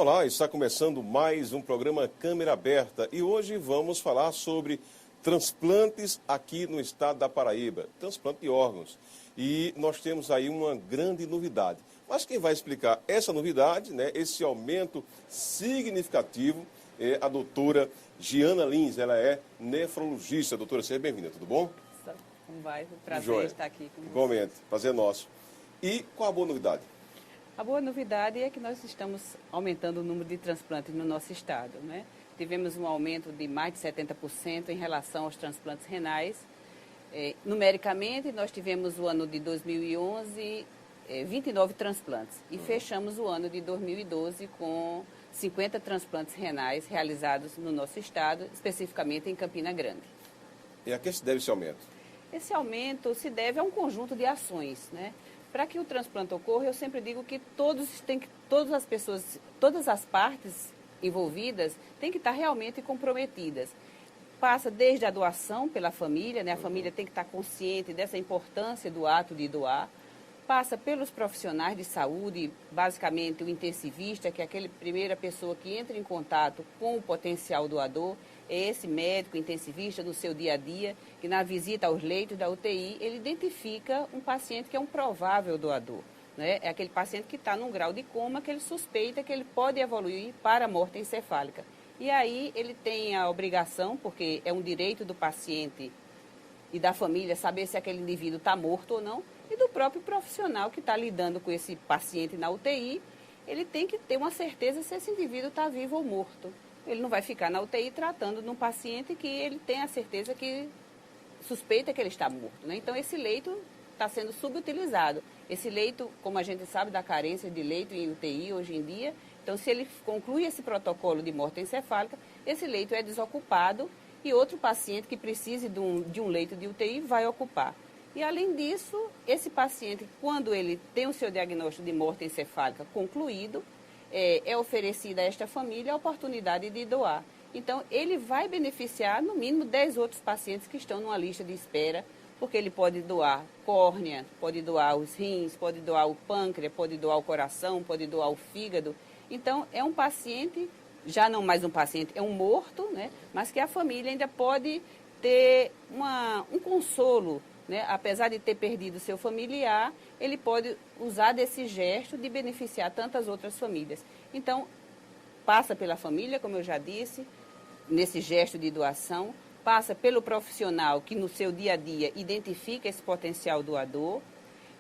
Olá, está começando mais um programa Câmera Aberta e hoje vamos falar sobre transplantes aqui no estado da Paraíba, transplante de órgãos. E nós temos aí uma grande novidade. Mas quem vai explicar essa novidade, esse aumento significativo, é a doutora Giana Lins. Ela é nefrologista. Doutora, seja bem-vinda, tudo bom? Como vai? Prazer estar aqui com você. Igualmente, prazer nosso. E qual a boa novidade? A boa novidade é que nós estamos aumentando o número de transplantes no nosso estado, né? Tivemos um aumento de mais de 70% em relação aos transplantes renais. Numericamente, nós tivemos o ano de 2011, 29 transplantes. E fechamos o ano de 2012 com 50 transplantes renais realizados no nosso estado, especificamente em Campina Grande. E a que se deve esse aumento? Esse aumento se deve a um conjunto de ações, né? Para que o transplante ocorra, eu sempre digo que todas as pessoas, todas as partes envolvidas têm que estar realmente comprometidas. Passa desde a doação pela família, né? A família tem que estar consciente dessa importância do ato de doar. Passa pelos profissionais de saúde, basicamente o intensivista, que é aquela primeira pessoa que entra em contato com o potencial doador. É esse médico intensivista no seu dia a dia, que na visita aos leitos da UTI, ele identifica um paciente que é um provável doador, né? É aquele paciente que está num grau de coma que ele suspeita que ele pode evoluir para a morte encefálica. E aí ele tem a obrigação, porque é um direito do paciente e da família saber se aquele indivíduo está morto ou não, e do próprio profissional que está lidando com esse paciente na UTI, ele tem que ter uma certeza se esse indivíduo está vivo ou morto. Ele não vai ficar na UTI tratando de um paciente que ele tem a certeza que suspeita que ele está morto, né? Então, esse leito está sendo subutilizado. Esse leito, como a gente sabe da carência de leito em UTI hoje em dia, então, se ele conclui esse protocolo de morte encefálica, esse leito é desocupado e outro paciente que precise de um leito de UTI vai ocupar. E, além disso, esse paciente, quando ele tem o seu diagnóstico de morte encefálica concluído, é oferecida a esta família a oportunidade de doar. Então, ele vai beneficiar, no mínimo, 10 outros pacientes que estão numa lista de espera, porque ele pode doar córnea, pode doar os rins, pode doar o pâncreas, pode doar o coração, pode doar o fígado. Então, é um paciente, já não mais um paciente, é um morto, né? Mas que a família ainda pode ter um consolo, né? Apesar de ter perdido seu familiar, ele pode usar desse gesto de beneficiar tantas outras famílias. Então, passa pela família, como eu já disse, nesse gesto de doação, passa pelo profissional que no seu dia a dia identifica esse potencial doador,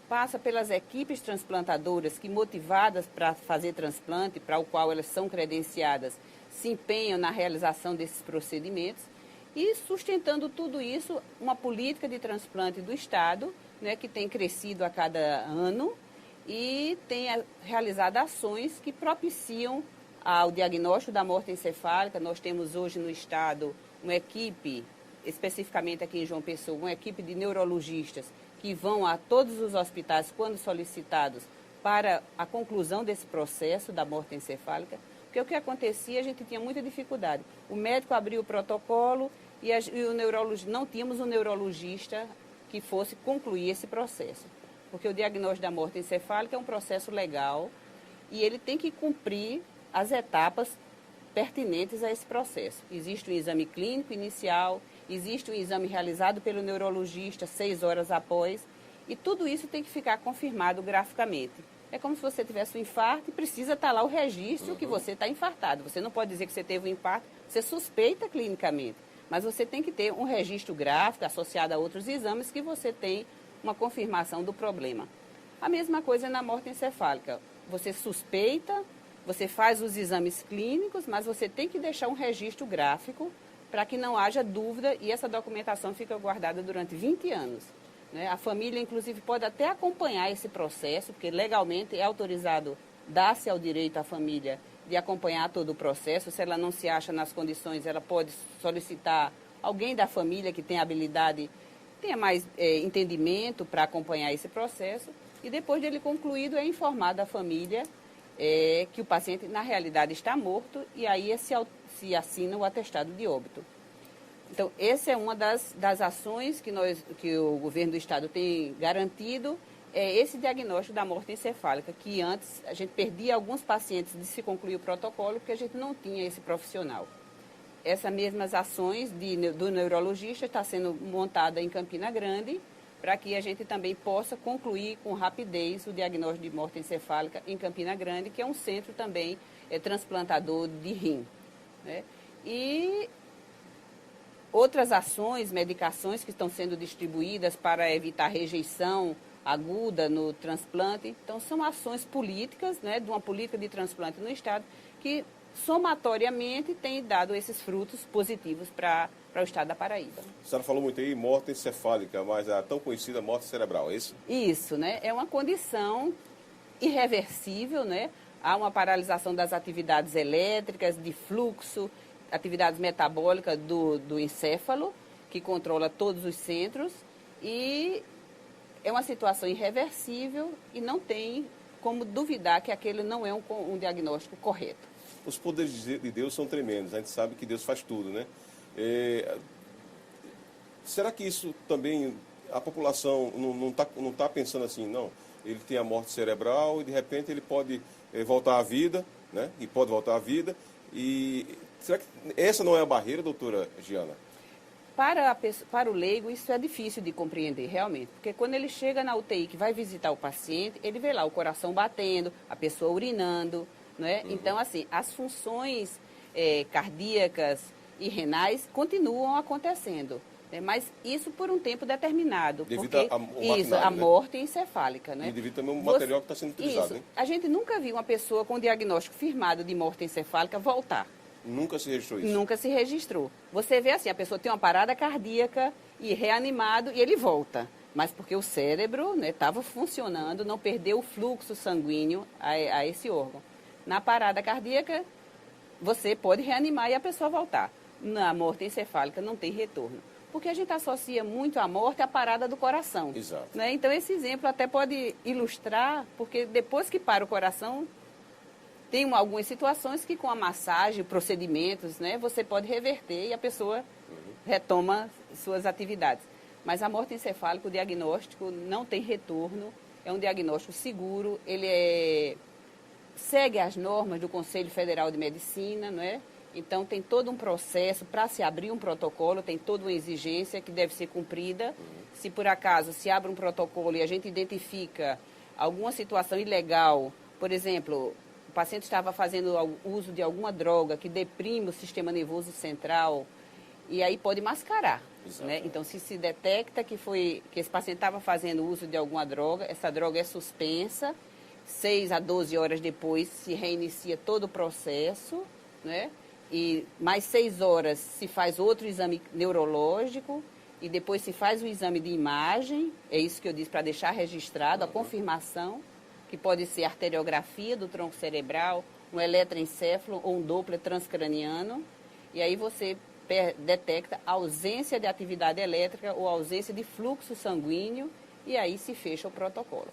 passa pelas equipes transplantadoras que, motivadas para fazer transplante, para o qual elas são credenciadas, se empenham na realização desses procedimentos, e sustentando tudo isso, uma política de transplante do Estado, né, que tem crescido a cada ano e tem realizado ações que propiciam ao diagnóstico da morte encefálica. Nós temos hoje no Estado uma equipe, especificamente aqui em João Pessoa, uma equipe de neurologistas que vão a todos os hospitais, quando solicitados, para a conclusão desse processo da morte encefálica. Porque o que acontecia, a gente tinha muita dificuldade. O médico abriu o protocolo e o neurologista, não tínhamos um neurologista que fosse concluir esse processo. Porque o diagnóstico da morte encefálica é um processo legal e ele tem que cumprir as etapas pertinentes a esse processo. Existe um exame clínico inicial, existe um exame realizado pelo neurologista 6 horas após, e tudo isso tem que ficar confirmado graficamente. É como se você tivesse um infarto e precisa estar lá o registro que você está infartado. Você não pode dizer que você teve um infarto, você suspeita clinicamente, mas você tem que ter um registro gráfico associado a outros exames que você tem uma confirmação do problema. A mesma coisa na morte encefálica. Você suspeita, você faz os exames clínicos, mas você tem que deixar um registro gráfico para que não haja dúvida e essa documentação fica guardada durante 20 anos. Né? A família, inclusive, pode até acompanhar esse processo, porque legalmente é autorizado, dá-se ao direito à família de acompanhar todo o processo. Se ela não se acha nas condições, ela pode solicitar alguém da família que tenha habilidade, tenha mais entendimento para acompanhar esse processo. E depois de ele concluído, é informado a família que o paciente, na realidade, está morto e aí se assina o atestado de óbito. Então, essa é uma das ações que o governo do Estado tem garantido é esse diagnóstico da morte encefálica, que antes a gente perdia alguns pacientes de se concluir o protocolo porque a gente não tinha esse profissional. Essas mesmas ações do neurologista está sendo montada em Campina Grande para que a gente também possa concluir com rapidez o diagnóstico de morte encefálica em Campina Grande, que é um centro também transplantador de rim, né? E outras ações, medicações que estão sendo distribuídas para evitar rejeição aguda no transplante. Então, são ações políticas, né, de uma política de transplante no Estado, que somatoriamente tem dado esses frutos positivos para o Estado da Paraíba. A senhora falou muito aí morte encefálica, mas a tão conhecida morte cerebral, é isso? Isso, né? É uma condição irreversível, né? Há uma paralisação das atividades elétricas, de fluxo, atividades metabólicas do encéfalo, que controla todos os centros, e é uma situação irreversível e não tem como duvidar que aquele não é um diagnóstico correto. Os poderes de Deus são tremendos, a gente sabe que Deus faz tudo, né? Será que isso também, a população não tá pensando assim, não? Ele tem a morte cerebral e de repente ele pode voltar à vida, né? E pode voltar à vida. E será que essa não é a barreira, doutora Giana? Para o leigo, isso é difícil de compreender, realmente. Porque quando ele chega na UTI, que vai visitar o paciente, ele vê lá o coração batendo, a pessoa urinando, não é? Uhum. Então, assim, as funções cardíacas e renais continuam acontecendo. Né? Mas isso por um tempo determinado. Devido porque a morte encefálica, né? E devido também ao material que está sendo utilizado, isso. Né? A gente nunca viu uma pessoa com diagnóstico firmado de morte encefálica voltar. Nunca se registrou isso? Nunca se registrou. Você vê assim, a pessoa tem uma parada cardíaca e reanimado e ele volta. Mas porque o cérebro estava funcionando, não perdeu o fluxo sanguíneo a esse órgão. Na parada cardíaca, você pode reanimar e a pessoa voltar. Na morte encefálica não tem retorno. Porque a gente associa muito a morte à parada do coração. Exato. Né? Então esse exemplo até pode ilustrar, porque depois que para o coração, tem algumas situações que com a massagem, procedimentos, né, você pode reverter e a pessoa retoma suas atividades. Mas a morte encefálica, o diagnóstico não tem retorno, é um diagnóstico seguro, ele segue as normas do Conselho Federal de Medicina, não é? Então tem todo um processo para se abrir um protocolo, tem toda uma exigência que deve ser cumprida. Se por acaso se abre um protocolo e a gente identifica alguma situação ilegal, por exemplo, o paciente estava fazendo uso de alguma droga que deprime o sistema nervoso central, e aí pode mascarar. Né? Então, se detecta que esse paciente estava fazendo uso de alguma droga, essa droga é suspensa, 6 a 12 horas depois se reinicia todo o processo, né? E mais 6 horas se faz outro exame neurológico, e depois se faz o exame de imagem, é isso que eu disse, para deixar registrado a confirmação, que pode ser arteriografia do tronco cerebral, um eletroencefalo ou um Doppler transcraniano, e aí você detecta ausência de atividade elétrica ou ausência de fluxo sanguíneo, e aí se fecha o protocolo.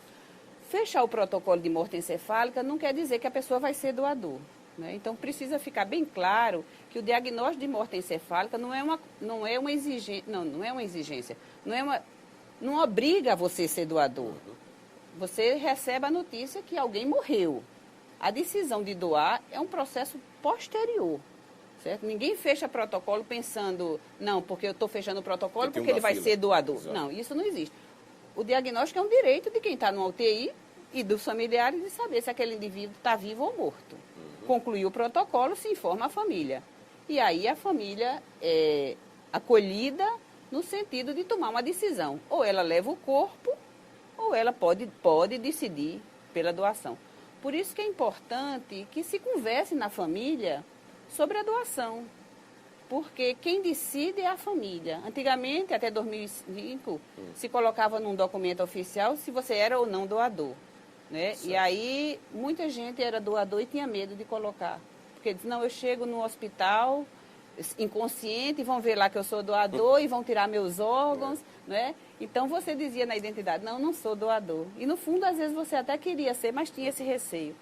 Fechar o protocolo de morte encefálica não quer dizer que a pessoa vai ser doador. Né? Então, precisa ficar bem claro que o diagnóstico de morte encefálica não é uma exigência, não obriga você a ser doador. Você recebe a notícia que alguém morreu. A decisão de doar é um processo posterior, certo? Ninguém fecha protocolo pensando, não, porque eu estou fechando o protocolo porque ele vai ser doador. Exato. Não, isso não existe. O diagnóstico é um direito de quem está no UTI e dos familiares de saber se aquele indivíduo está vivo ou morto. Concluir o protocolo, se informa a família. E aí a família é acolhida no sentido de tomar uma decisão. Ou ela leva o corpo, ou ela pode decidir pela doação. Por isso que é importante que se converse na família sobre a doação. Porque quem decide é a família. Antigamente, até 2005, se colocava num documento oficial se você era ou não doador. Né? E aí, muita gente era doador e tinha medo de colocar. Porque diz, não, eu chego no hospital inconsciente e vão ver lá que eu sou doador e vão tirar meus órgãos, né? Então, você dizia na identidade, não sou doador. E, no fundo, às vezes, você até queria ser, mas tinha esse receio.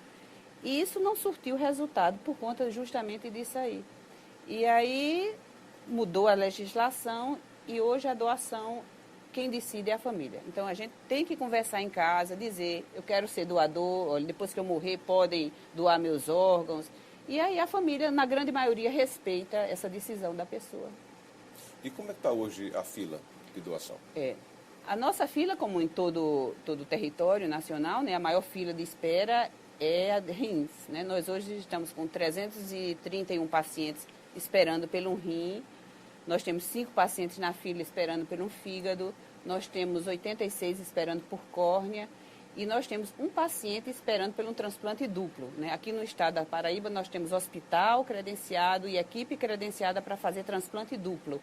E isso não surtiu resultado por conta justamente disso aí. E aí, mudou a legislação e hoje a doação quem decide é a família. Então, a gente tem que conversar em casa, dizer, eu quero ser doador, olha, depois que eu morrer podem doar meus órgãos. E aí a família, na grande maioria, respeita essa decisão da pessoa. E como é que está hoje a fila de doação? A nossa fila, como em todo o território nacional, né, a maior fila de espera é a de rins. Né? Nós hoje estamos com 331 pacientes esperando pelo rim. Nós temos 5 pacientes na fila esperando por um fígado, nós temos 86 esperando por córnea e nós temos um paciente esperando por um transplante duplo. Né? Aqui no estado da Paraíba nós temos hospital credenciado e equipe credenciada para fazer transplante duplo.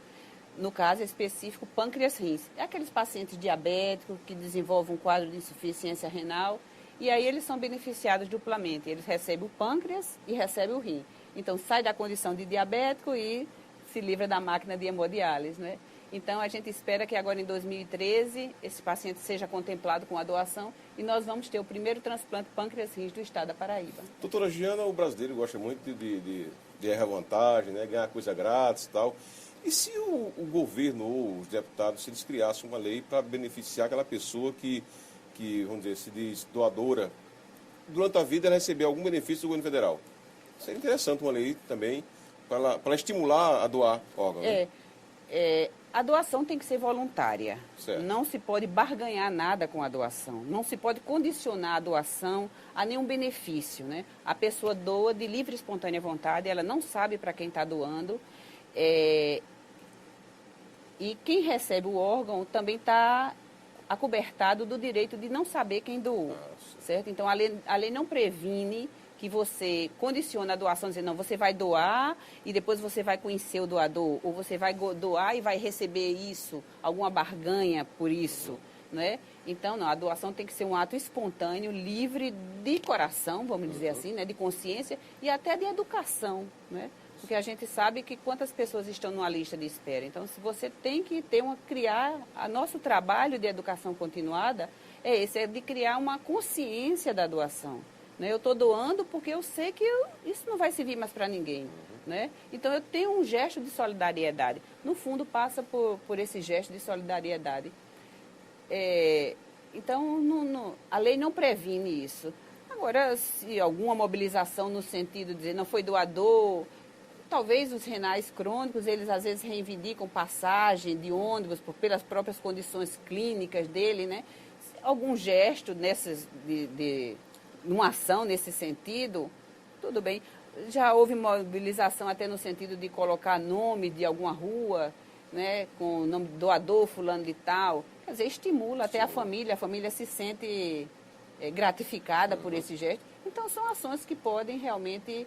No caso específico, pâncreas-rins. É aqueles pacientes diabéticos que desenvolvem um quadro de insuficiência renal e aí eles são beneficiados duplamente. Eles recebem o pâncreas e recebem o rim. Então sai da condição de diabético e se livra da máquina de hemodiálise, né? Então, a gente espera que agora em 2013 esse paciente seja contemplado com a doação e nós vamos ter o primeiro transplante pâncreas-rins do estado da Paraíba. Doutora Giana, o brasileiro gosta muito de errar vantagem, né? Ganhar coisa grátis e tal. E se o governo ou os deputados, se eles criassem uma lei para beneficiar aquela pessoa que, vamos dizer, se diz doadora, durante a vida ela receber algum benefício do governo federal? Seria interessante uma lei também para estimular a doar órgãos. A doação tem que ser voluntária. Certo. Não se pode barganhar nada com a doação. Não se pode condicionar a doação a nenhum benefício. Né? A pessoa doa de livre e espontânea vontade, ela não sabe para quem está doando. E quem recebe o órgão também está acobertado do direito de não saber quem doou. Certo? Então, a lei não previne que você condiciona a doação, dizendo, não, você vai doar e depois você vai conhecer o doador, ou você vai doar e vai receber isso, alguma barganha por isso, né? Então, não, a doação tem que ser um ato espontâneo, livre de coração, vamos dizer assim, né? De consciência e até de educação, né? Porque a gente sabe que quantas pessoas estão numa lista de espera. Então, se você tem que criar, nosso trabalho de educação continuada é de criar uma consciência da doação. Eu estou doando porque eu sei que isso não vai servir mais para ninguém. Né? Então, eu tenho um gesto de solidariedade. No fundo, passa por esse gesto de solidariedade. Então, a lei não previne isso. Agora, se alguma mobilização no sentido de dizer não foi doador, talvez os renais crônicos, eles às vezes reivindicam passagem de ônibus pelas próprias condições clínicas dele, né? Algum gesto numa ação nesse sentido, tudo bem. Já houve mobilização até no sentido de colocar nome de alguma rua, né, com o nome doador fulano de tal. Quer dizer, estimula até a família se sente gratificada por esse gesto. Então, são ações que podem realmente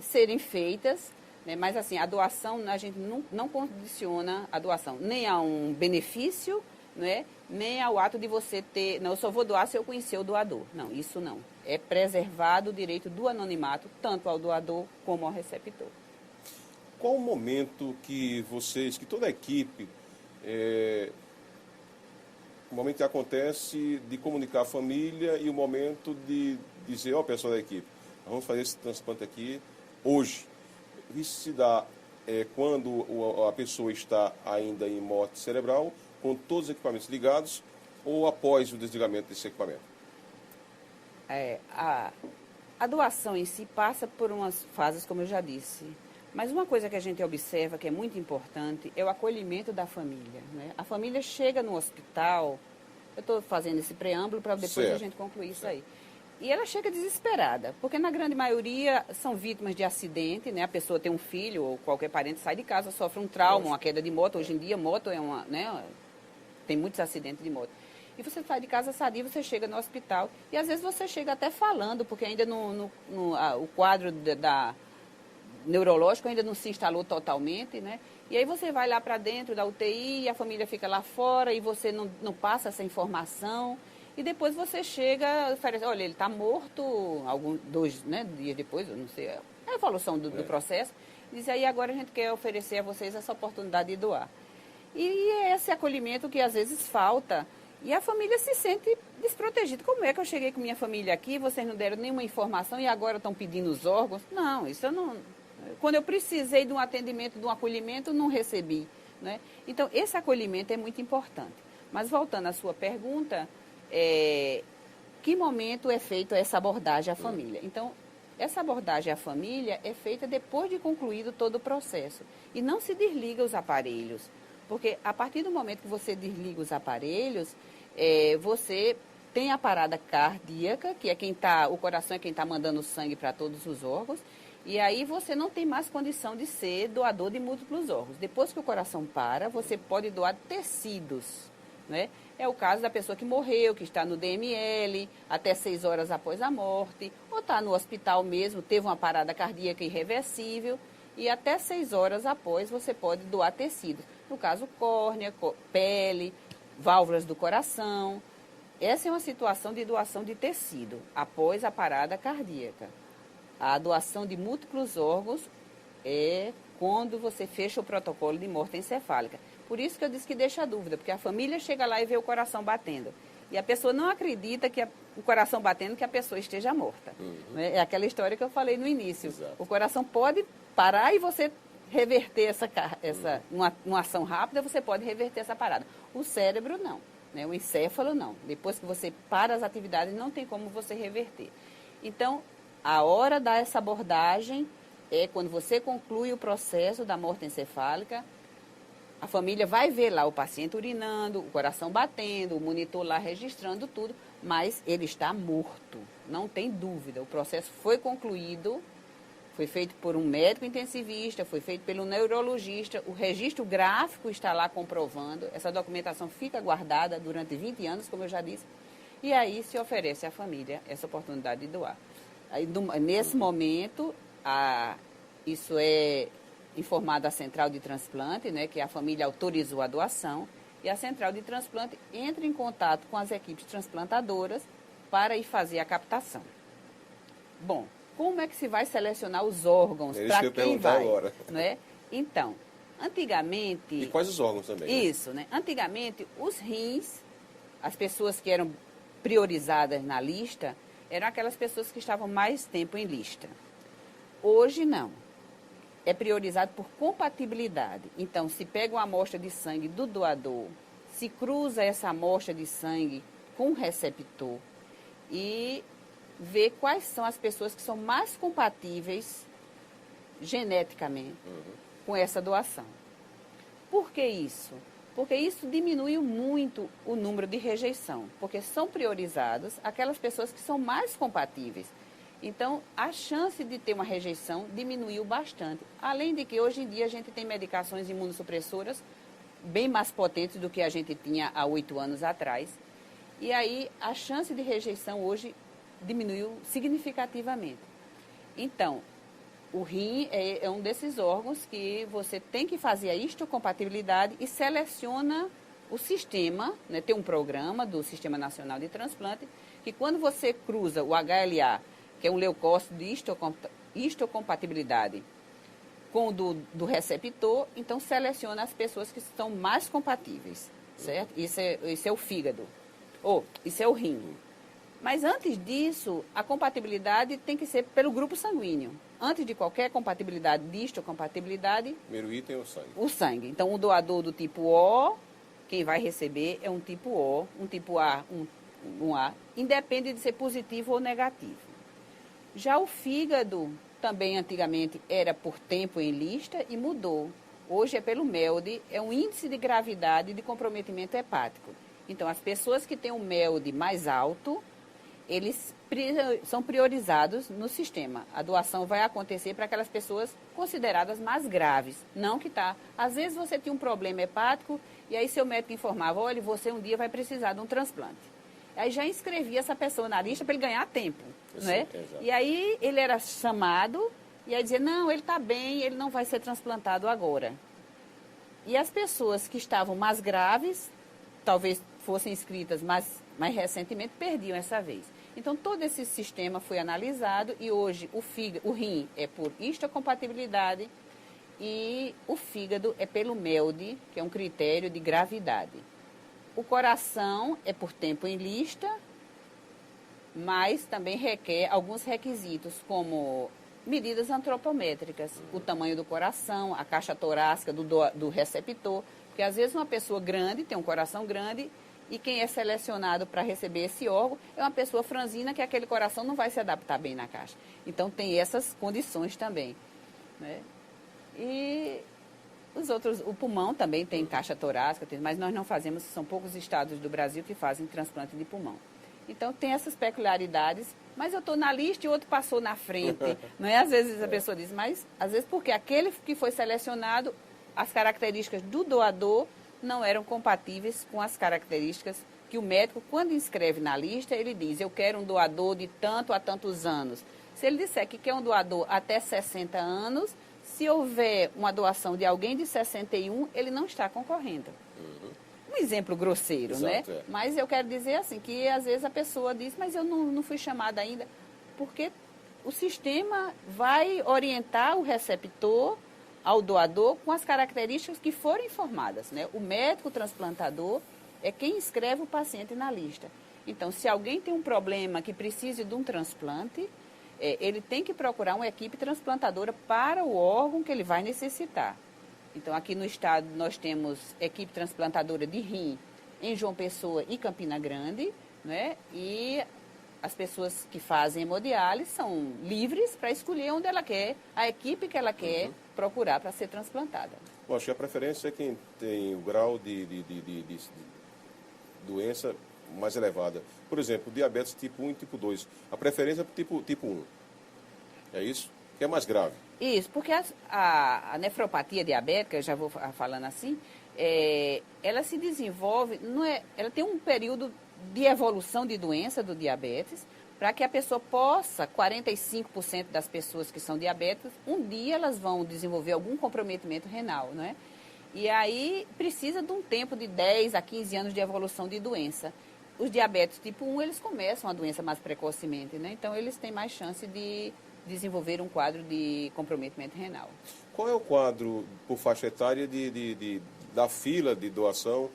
serem feitas, né, mas assim, a doação, a gente não condiciona a doação nem a um benefício, né, nem ao ato de você ter, não, eu só vou doar se eu conhecer o doador. Não, isso não. É preservado o direito do anonimato, tanto ao doador como ao receptor. Qual o momento que toda a equipe, o momento que acontece de comunicar a família e o momento de dizer, pessoal da equipe, vamos fazer esse transplante aqui hoje. Isso se dá quando a pessoa está ainda em morte cerebral, com todos os equipamentos ligados, ou após o desligamento desse equipamento? A doação em si passa por umas fases, como eu já disse. Mas uma coisa que a gente observa que é muito importante é o acolhimento da família. Né? A família chega no hospital, eu estou fazendo esse preâmbulo para depois a gente concluir isso aí. E ela chega desesperada, porque na grande maioria são vítimas de acidente, né? A pessoa tem um filho ou qualquer parente sai de casa, sofre um trauma, uma queda de moto. Hoje em dia, moto tem muitos acidentes de moto. E você sai de casa sadia, você chega no hospital e às vezes você chega até falando, porque ainda o quadro neurológico ainda não se instalou totalmente, né? E aí você vai lá para dentro da UTI e a família fica lá fora e você não passa essa informação. E depois você chega, oferece, olha, ele está morto, 2 dias depois, eu não sei, é a evolução do processo. Diz aí, agora a gente quer oferecer a vocês essa oportunidade de doar. E é esse acolhimento que às vezes falta. E a família se sente desprotegida. Como é que eu cheguei com minha família aqui, vocês não deram nenhuma informação e agora estão pedindo os órgãos? Não, isso eu não... Quando eu precisei de um atendimento, de um acolhimento, não recebi. né? Então, esse acolhimento é muito importante. Mas, voltando à sua pergunta, que momento é feita essa abordagem à família? Então, essa abordagem à família é feita depois de concluído todo o processo. E não se desliga os aparelhos. Porque, a partir do momento que você desliga os aparelhos, você tem a parada cardíaca, que é o coração é quem está mandando sangue para todos os órgãos, e aí você não tem mais condição de ser doador de múltiplos órgãos. Depois que o coração para, você pode doar tecidos, né? É o caso da pessoa que morreu, que está no DML, até 6 horas após a morte, ou está no hospital mesmo, teve uma parada cardíaca irreversível, e até 6 horas após você pode doar tecidos. No caso, córnea, pele, válvulas do coração. Essa é uma situação de doação de tecido, após a parada cardíaca. A doação de múltiplos órgãos é quando você fecha o protocolo de morte encefálica. Por isso que eu disse que deixa dúvida, porque a família chega lá e vê o coração batendo. E a pessoa não acredita que o coração batendo, que a pessoa esteja morta. É aquela história que eu falei no início. Exato. O coração pode parar e você reverter uma ação rápida, você pode reverter essa parada. O cérebro não, né? O encéfalo não. Depois que você para as atividades, não tem como você reverter. Então, a hora dessa abordagem é quando você conclui o processo da morte encefálica. A família vai ver lá o paciente urinando, o coração batendo, o monitor lá registrando tudo, mas ele está morto, não tem dúvida. O processo foi concluído, foi feito por um médico intensivista, foi feito pelo neurologista, o registro gráfico está lá comprovando, essa documentação fica guardada durante 20 anos, como eu já disse, e aí se oferece à família essa oportunidade de doar. Aí, nesse momento, isso é informado à central de transplante, né, que a família autorizou a doação, e a central de transplante entra em contato com as equipes transplantadoras para ir fazer a captação. Bom, como é que se vai selecionar os órgãos para quem vai? Agora. Né? Então, antigamente... E quais os órgãos também? Isso, né? Antigamente, os rins, as pessoas que eram priorizadas na lista, eram aquelas pessoas que estavam mais tempo em lista. Hoje, não. É priorizado por compatibilidade. Então, se pega uma amostra de sangue do doador, se cruza essa amostra de sangue com o receptor e vê quais são as pessoas que são mais compatíveis geneticamente com essa doação. Por que isso? Porque isso diminui muito o número de rejeição, porque são priorizadas aquelas pessoas que são mais compatíveis. Então, a chance de ter uma rejeição diminuiu bastante. Além de que, hoje em dia, a gente tem medicações imunossupressoras bem mais potentes do que a gente tinha há 8 anos atrás. E aí, a chance de rejeição hoje diminuiu significativamente. Então, o rim é um desses órgãos que você tem que fazer a histocompatibilidade e seleciona o sistema, né? Tem um programa do Sistema Nacional de Transplante, que quando você cruza o HLA, que é um leucócito de histocompatibilidade, com o do receptor, então seleciona as pessoas que estão mais compatíveis, certo? Isso é o fígado, ou isso é o rim. Mas antes disso, a compatibilidade tem que ser pelo grupo sanguíneo. Antes de qualquer compatibilidade, de histocompatibilidade... Primeiro item é o sangue. O sangue. Então, o doador do tipo O, quem vai receber é um tipo O, um tipo A, um A, independe de ser positivo ou negativo. Já o fígado, também antigamente era por tempo em lista e mudou. Hoje é pelo MELD, é um índice de gravidade de comprometimento hepático. Então, as pessoas que têm um MELD mais alto, eles são priorizados no sistema. A doação vai acontecer para aquelas pessoas consideradas mais graves, não que tá. Às vezes você tinha um problema hepático e aí seu médico informava, olha, você um dia vai precisar de um transplante. Aí já inscrevia essa pessoa na lista para ele ganhar tempo, né? E aí ele era chamado e aí dizia, não, ele está bem, ele não vai ser transplantado agora. E as pessoas que estavam mais graves, talvez fossem inscritas mais recentemente, perdiam essa vez. Então, todo esse sistema foi analisado e hoje o rim é por histocompatibilidade e o fígado é pelo MELD, que é um critério de gravidade. O coração é por tempo em lista, mas também requer alguns requisitos, como medidas antropométricas, o tamanho do coração, a caixa torácica do receptor, porque às vezes uma pessoa grande tem um coração grande e quem é selecionado para receber esse órgão é uma pessoa franzina que aquele coração não vai se adaptar bem na caixa. Então tem essas condições também, né? E os outros, o pulmão também tem caixa torácica, mas nós não fazemos, são poucos estados do Brasil que fazem transplante de pulmão. Então tem essas peculiaridades, mas eu estou na lista e outro passou na frente. Não é? Às vezes a pessoa diz, mas às vezes porque aquele que foi selecionado, as características do doador não eram compatíveis com as características que o médico, quando inscreve na lista, ele diz, eu quero um doador de tanto a tantos anos. Se ele disser que quer um doador até 60 anos, se houver uma doação de alguém de 61, ele não está concorrendo. Um exemplo grosseiro, exato, né? Mas eu quero dizer assim, que às vezes a pessoa diz, mas eu não fui chamada ainda, porque o sistema vai orientar o receptor ao doador com as características que foram informadas, né? O médico transplantador é quem inscreve o paciente na lista. Então, se alguém tem um problema que precise de um transplante, ele tem que procurar uma equipe transplantadora para o órgão que ele vai necessitar. Então, aqui no estado, nós temos equipe transplantadora de rim em João Pessoa e Campina Grande, né? E as pessoas que fazem hemodiálise são livres para escolher onde ela quer, a equipe que ela quer procurar para ser transplantada. Bom, acho que a preferência é quem tem o grau de doença mais elevada. Por exemplo, diabetes tipo 1 e tipo 2. A preferência é para tipo 1. É isso? Que é mais grave. Isso, porque a nefropatia diabética, eu já vou falando assim, ela se desenvolve, ela tem um período de evolução de doença do diabetes, para que a pessoa possa, 45% das pessoas que são diabéticas, um dia elas vão desenvolver algum comprometimento renal, né? E aí precisa de um tempo de 10 a 15 anos de evolução de doença. Os diabetes tipo 1, eles começam a doença mais precocemente, né? Então eles têm mais chance de desenvolver um quadro de comprometimento renal. Qual é o quadro por faixa etária da fila de doação?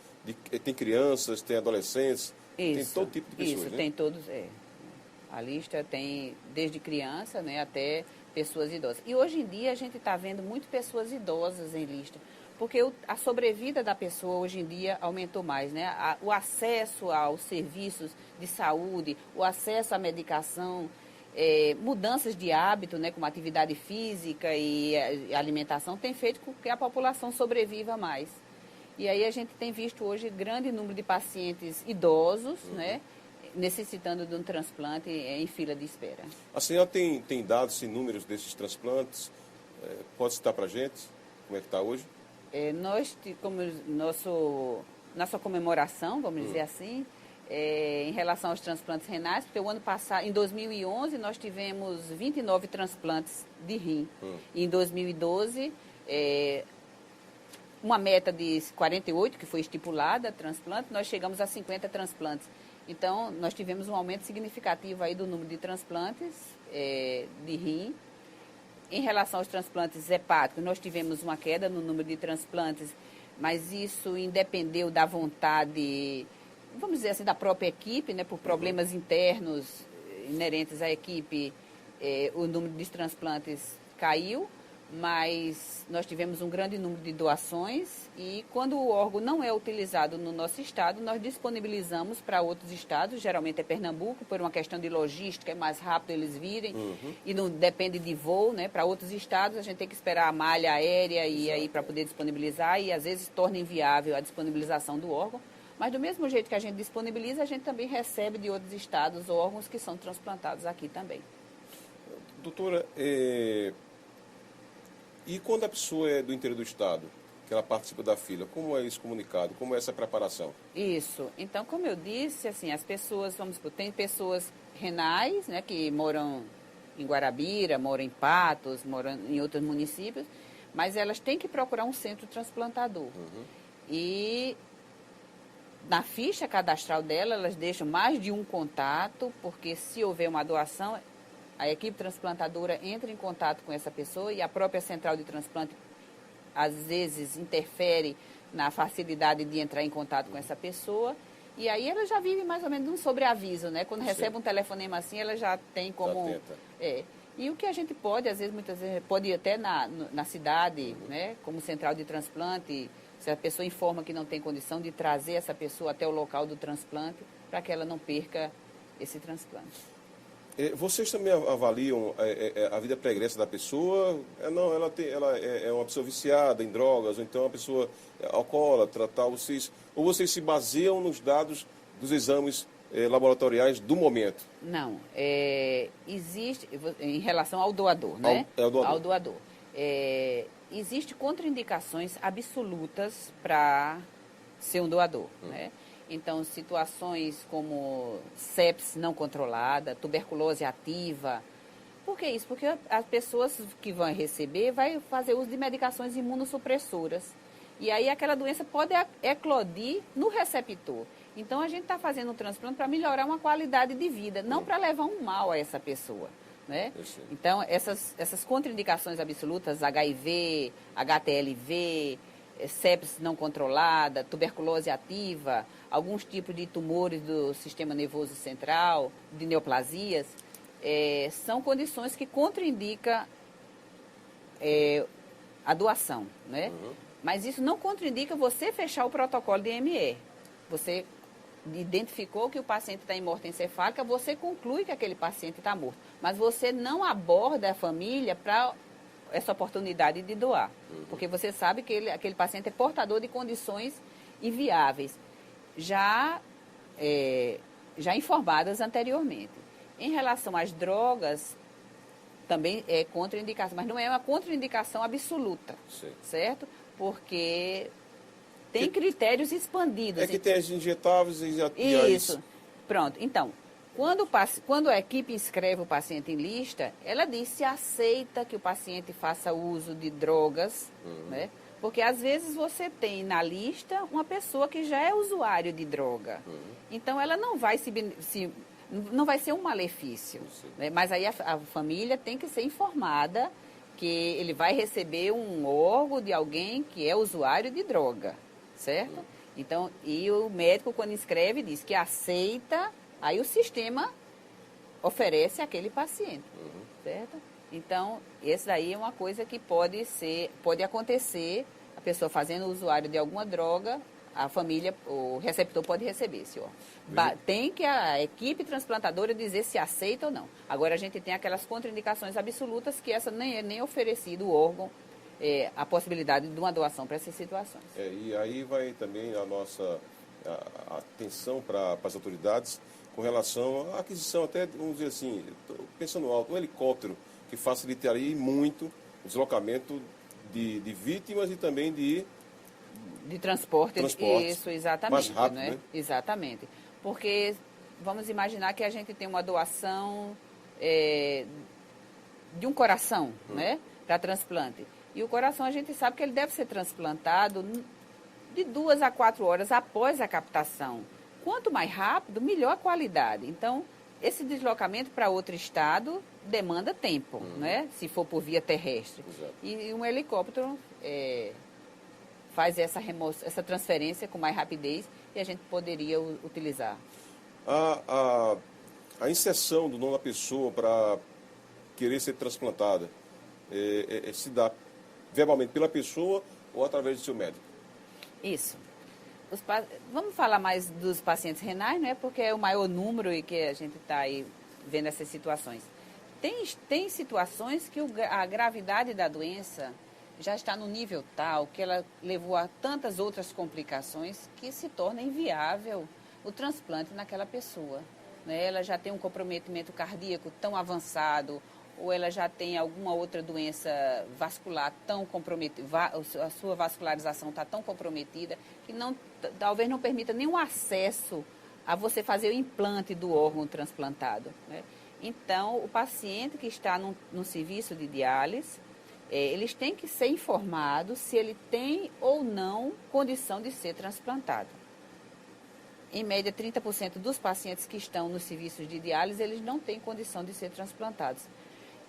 Tem crianças, tem adolescentes, tem todo tipo de pessoas, isso, né? Tem todos, A lista tem desde criança, né, até pessoas idosas. E hoje em dia a gente está vendo muito pessoas idosas em lista, porque a sobrevida da pessoa hoje em dia aumentou mais, né? O acesso aos serviços de saúde, o acesso à medicação, mudanças de hábito, né, como atividade física e alimentação, tem feito com que a população sobreviva mais. E aí a gente tem visto hoje grande número de pacientes idosos, né, necessitando de um transplante em fila de espera. A senhora tem dados e números desses transplantes? Pode citar para a gente como é que está hoje? Nós, como nossa comemoração, vamos dizer assim, em relação aos transplantes renais, porque o ano passado, em 2011, nós tivemos 29 transplantes de rim. E em 2012, uma meta de 48, que foi estipulada, transplante, nós chegamos a 50 transplantes. Então, nós tivemos um aumento significativo aí do número de transplantes de rim. Em relação aos transplantes hepáticos, nós tivemos uma queda no número de transplantes, mas isso independeu da vontade, vamos dizer assim, da própria equipe, né? Por problemas internos inerentes à equipe, o número de transplantes caiu, mas nós tivemos um grande número de doações e quando o órgão não é utilizado no nosso estado, nós disponibilizamos para outros estados, geralmente é Pernambuco, por uma questão de logística, é mais rápido eles virem e não depende de voo, né? Para outros estados a gente tem que esperar a malha aérea e aí para poder disponibilizar e às vezes torna inviável a disponibilização do órgão, mas do mesmo jeito que a gente disponibiliza, a gente também recebe de outros estados órgãos que são transplantados aqui também. Doutora, e quando a pessoa é do interior do estado, que ela participa da fila, como é isso comunicado? Como é essa preparação? Isso. Então, como eu disse, assim, as pessoas, vamos supor, tem pessoas renais, né, que moram em Guarabira, moram em Patos, moram em outros municípios, mas elas têm que procurar um centro transplantador. E na ficha cadastral dela, elas deixam mais de um contato, porque se houver uma doação, a equipe transplantadora entra em contato com essa pessoa e a própria central de transplante, às vezes, interfere na facilidade de entrar em contato com essa pessoa. E aí ela já vive mais ou menos um sobreaviso, né? Quando recebe um telefonema assim, ela já tem como... E o que a gente pode, às vezes, muitas vezes, pode ir até na cidade, né, como central de transplante, se a pessoa informa que não tem condição de trazer essa pessoa até o local do transplante, para que ela não perca esse transplante. Vocês também avaliam a vida pregressa da pessoa? Não, ela é uma pessoa viciada em drogas, ou então é uma pessoa alcoólatra, tal. Ou vocês se baseiam nos dados dos exames laboratoriais do momento? Não, existe, em relação ao doador, né? Ao doador. Existe contraindicações absolutas para ser um doador, né? Então, situações como sepse não controlada, tuberculose ativa. Por que isso? Porque as pessoas que vão receber vai fazer uso de medicações imunossupressoras. E aí aquela doença pode eclodir no receptor. Então, a gente está fazendo um transplante para melhorar uma qualidade de vida, não para levar um mal a essa pessoa, né? Então, essas contraindicações absolutas, HIV, HTLV, sepse não controlada, tuberculose ativa, alguns tipos de tumores do sistema nervoso central, de neoplasias, são condições que contraindicam a doação, né? Mas isso não contraindica você fechar o protocolo de ME. Você identificou que o paciente está em morte encefálica, você conclui que aquele paciente está morto. Mas você não aborda a família para essa oportunidade de doar. Porque você sabe que aquele paciente é portador de condições inviáveis, já informadas anteriormente. Em relação às drogas, também é contraindicação, mas não é uma contraindicação absoluta, certo? Porque tem critérios expandidos. É que tem as injetáveis e Isso. Pronto. Então, quando a equipe inscreve o paciente em lista, ela diz se aceita que o paciente faça uso de drogas, né? Porque às vezes você tem na lista uma pessoa que já é usuário de droga. Então, ela não vai não vai ser um malefício, né? Mas aí a família tem que ser informada que ele vai receber um órgão de alguém que é usuário de droga, certo? Então, e o médico, quando inscreve, diz que aceita, aí o sistema oferece àquele paciente, certo? Então, esse daí é uma coisa que pode acontecer, a pessoa fazendo usuário de alguma droga, a família, o receptor pode receber esse órgão. Tem que a equipe transplantadora dizer se aceita ou não. Agora, a gente tem aquelas contraindicações absolutas que essa nem é nem oferecido o órgão, a possibilidade de uma doação para essas situações. E aí vai também a nossa atenção para as autoridades com relação à aquisição, até, vamos dizer assim, pensando alto, um helicóptero que facilitaria muito o deslocamento de vítimas e também de transporte. Isso, exatamente. Mais rápido, né? Exatamente. Porque vamos imaginar que a gente tem uma doação de um coração, né, para transplante. E o coração, a gente sabe que ele deve ser transplantado de 2 a 4 horas após a captação. Quanto mais rápido, melhor a qualidade. Então, esse deslocamento para outro estado demanda tempo, né? Se for por via terrestre. Exato. E um helicóptero faz essa transferência com mais rapidez e a gente poderia utilizar. A inserção do nome da pessoa para querer ser transplantada se dá verbalmente pela pessoa ou através do seu médico? Isso. Vamos falar mais dos pacientes renais, né? Porque é o maior número e que a gente está aí vendo essas situações. Tem situações que a gravidade da doença já está no nível tal que ela levou a tantas outras complicações que se torna inviável o transplante naquela pessoa, né? Ela já tem um comprometimento cardíaco tão avançado, ou ela já tem alguma outra doença vascular tão comprometida, a sua vascularização está tão comprometida, que talvez não permita nenhum acesso a você fazer o implante do órgão transplantado, né? Então, o paciente que está no serviço de diálise, eles têm que ser informados se ele tem ou não condição de ser transplantado. Em média, 30% dos pacientes que estão nos serviços de diálise, eles não têm condição de ser transplantados.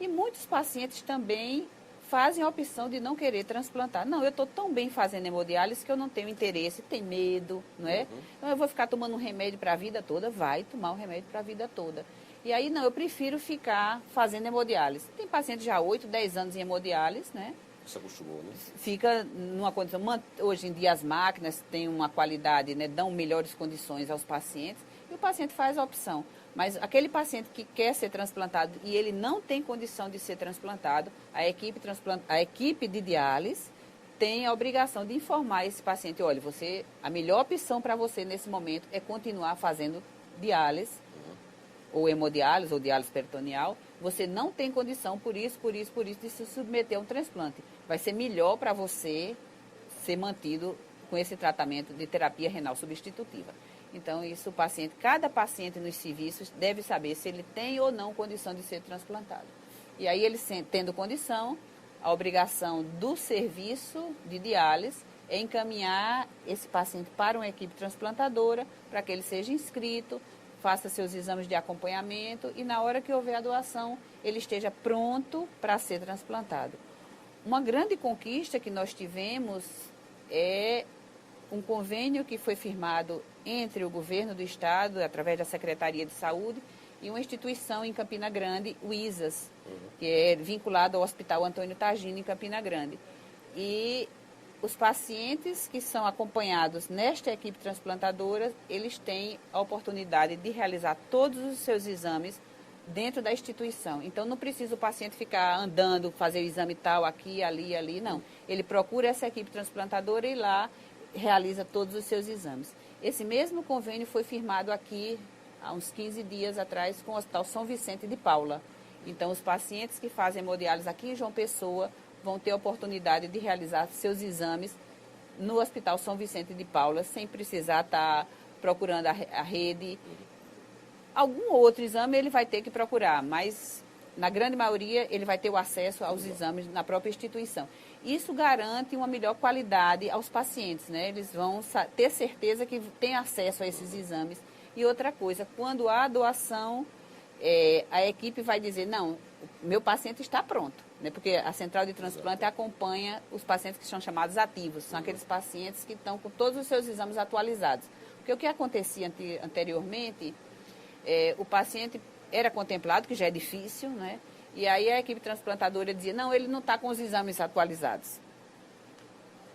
E muitos pacientes também fazem a opção de não querer transplantar. Não, eu estou tão bem fazendo hemodiálise que eu não tenho interesse, tem medo, não é? Então, eu vou ficar tomando um remédio para a vida toda? Vai tomar um remédio para a vida toda. E aí, não, eu prefiro ficar fazendo hemodiálise. Tem paciente já há 8, 10 anos em hemodiálise, né? Se acostumou, né? Fica numa condição... Hoje em dia as máquinas têm uma qualidade, né? Dão melhores condições aos pacientes e o paciente faz a opção. Mas aquele paciente que quer ser transplantado e ele não tem condição de ser transplantado, a equipe de diálise tem a obrigação de informar esse paciente, olha, a melhor opção para você nesse momento é continuar fazendo diálise, ou hemodiálise, ou diálise peritoneal. Você não tem condição, por isso, de se submeter a um transplante. Vai ser melhor para você ser mantido com esse tratamento de terapia renal substitutiva. Então, isso cada paciente nos serviços deve saber se ele tem ou não condição de ser transplantado. E aí, ele tendo condição, a obrigação do serviço de diálise é encaminhar esse paciente para uma equipe transplantadora, para que ele seja inscrito, faça seus exames de acompanhamento e, na hora que houver a doação, ele esteja pronto para ser transplantado. Uma grande conquista que nós tivemos é um convênio que foi firmado entre o governo do estado, através da Secretaria de Saúde, e uma instituição em Campina Grande, o ISAS, que é vinculado ao Hospital Antônio Tagino, em Campina Grande. E os pacientes que são acompanhados nesta equipe transplantadora, eles têm a oportunidade de realizar todos os seus exames dentro da instituição. Então, não precisa o paciente ficar andando, fazer o exame tal, aqui, ali, não. Ele procura essa equipe transplantadora e lá realiza todos os seus exames. Esse mesmo convênio foi firmado aqui há uns 15 dias atrás com o Hospital São Vicente de Paula. Então, os pacientes que fazem hemodiálise aqui em João Pessoa vão ter a oportunidade de realizar seus exames no Hospital São Vicente de Paula, sem precisar estar procurando a rede. Algum outro exame ele vai ter que procurar, mas na grande maioria ele vai ter o acesso aos exames na própria instituição. Isso garante uma melhor qualidade aos pacientes, né? Eles vão ter certeza que têm acesso a esses exames. E outra coisa, quando há doação, a equipe vai dizer, não, meu paciente está pronto, né? Porque a central de transplante acompanha os pacientes que são chamados ativos, são aqueles pacientes que estão com todos os seus exames atualizados. Porque o que acontecia anteriormente, o paciente era contemplado, que já é difícil, né? E aí a equipe transplantadora dizia, não, ele não está com os exames atualizados.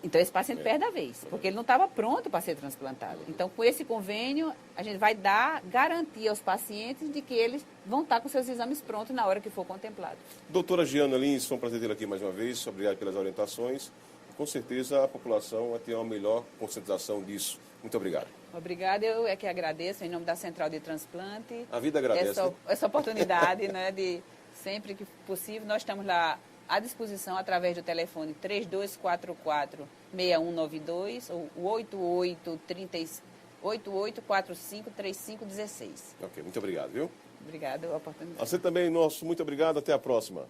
Então, esse paciente perde a vez, porque ele não estava pronto para ser transplantado. Então, com esse convênio, a gente vai dar garantia aos pacientes de que eles vão estar com seus exames prontos na hora que for contemplado. Doutora Giana Lins, foi um prazer tê-la aqui mais uma vez. Obrigado pelas orientações. Com certeza, a população vai ter uma melhor conscientização disso. Muito obrigado. Obrigada, eu é que agradeço, em nome da Central de Transplante. A vida agradece. Essa oportunidade, né, de sempre que possível, nós estamos lá à disposição através do telefone 3244-6192 ou 8845-3516. Ok, muito obrigado, viu? Obrigada pela oportunidade. A você também, muito obrigado. Até a próxima.